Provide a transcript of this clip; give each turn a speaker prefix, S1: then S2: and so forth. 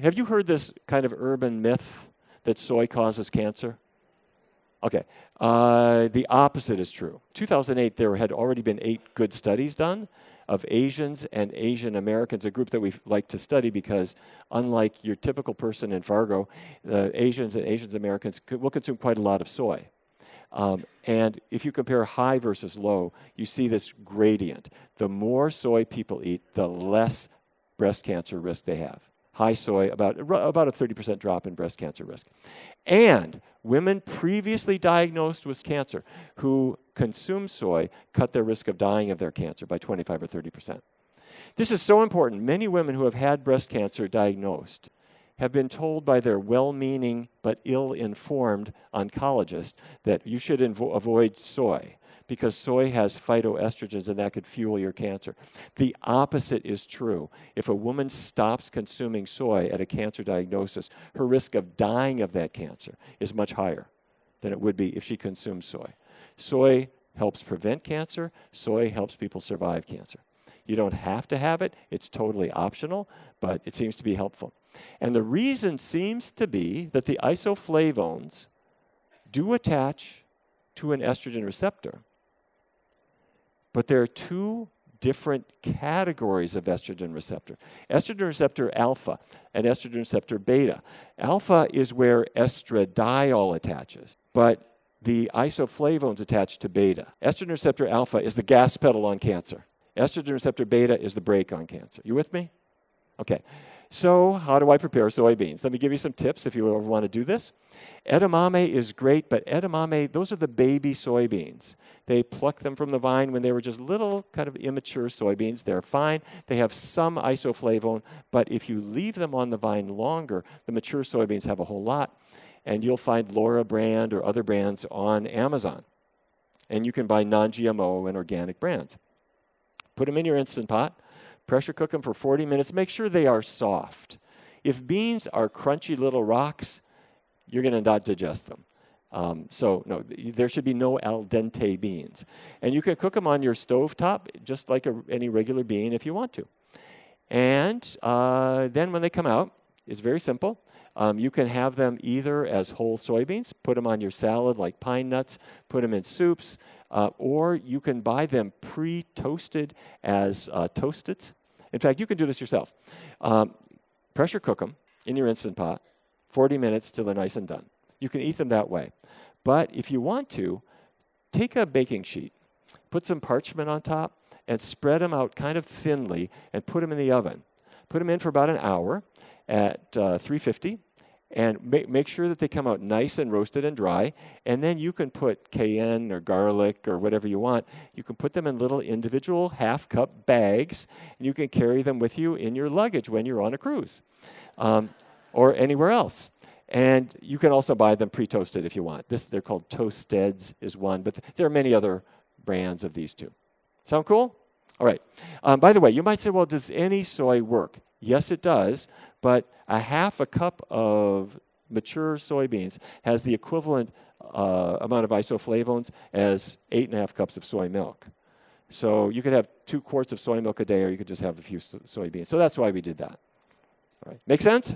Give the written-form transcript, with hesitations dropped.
S1: Have you heard this kind of urban myth that soy causes cancer? Okay. The opposite is true. 2008, there had already been 8 good studies done of Asians and Asian Americans, a group that we like to study because unlike your typical person in Fargo, Asians and Asian Americans will consume quite a lot of soy. And if you compare high versus low, you see this gradient. The more soy people eat, the less breast cancer risk they have. High soy, about a 30% drop in breast cancer risk. And women previously diagnosed with cancer who consume soy cut their risk of dying of their cancer by 25 or 30%. This is so important. Many women who have had breast cancer diagnosed have been told by their well-meaning but ill-informed oncologist that you should avoid soy because soy has phytoestrogens and that could fuel your cancer. The opposite is true. If a woman stops consuming soy at a cancer diagnosis, her risk of dying of that cancer is much higher than it would be if she consumed soy. Soy helps prevent cancer. Soy helps people survive cancer. You don't have to have it. It's totally optional, but it seems to be helpful. And the reason seems to be that the isoflavones do attach to an estrogen receptor. But there are 2 different categories of estrogen receptor. Estrogen receptor alpha and estrogen receptor beta. Alpha is where estradiol attaches, but the isoflavones attach to beta. Estrogen receptor alpha is the gas pedal on cancer. Estrogen receptor beta is the brake on cancer. You with me? Okay. So how do I prepare soybeans? Let me give you some tips if you ever want to do this. Edamame is great, but edamame, those are the baby soybeans. They pluck them from the vine when they were just little kind of immature soybeans. They're fine. They have some isoflavone, but if you leave them on the vine longer, the mature soybeans have a whole lot. And you'll find Laura brand or other brands on Amazon. And you can buy non-GMO and organic brands. Put them in your Instant Pot. Pressure cook them for 40 minutes. Make sure they are soft. If beans are crunchy little rocks, you're going to not digest them. So no, there should be no al dente beans. And you can cook them on your stovetop, just like any regular bean if you want to. And then when they come out, it's very simple. You can have them either as whole soybeans, put them on your salad like pine nuts, put them in soups, or you can buy them pre-toasted as Toast-Its. In fact, you can do this yourself. Pressure cook them in your Instant Pot, 40 minutes till they're nice and done. You can eat them that way. But if you want to, take a baking sheet, put some parchment on top, and spread them out kind of thinly and put them in the oven. Put them in for about an hour at 350. And make sure that they come out nice and roasted and dry. And then you can put cayenne or garlic or whatever you want. You can put them in little individual half-cup bags. And you can carry them with you in your luggage when you're on a cruise or anywhere else. And you can also buy them pre-toasted if you want. They're called Toasteds is one, but there are many other brands of these too. Sound cool? All right. By the way, you might say, well, does any soy work? Yes, it does, but a half a cup of mature soybeans has the equivalent amount of isoflavones as 8.5 cups of soy milk. So you could have 2 quarts of soy milk a day, or you could just have a few soybeans. So that's why we did that. All right. Make sense?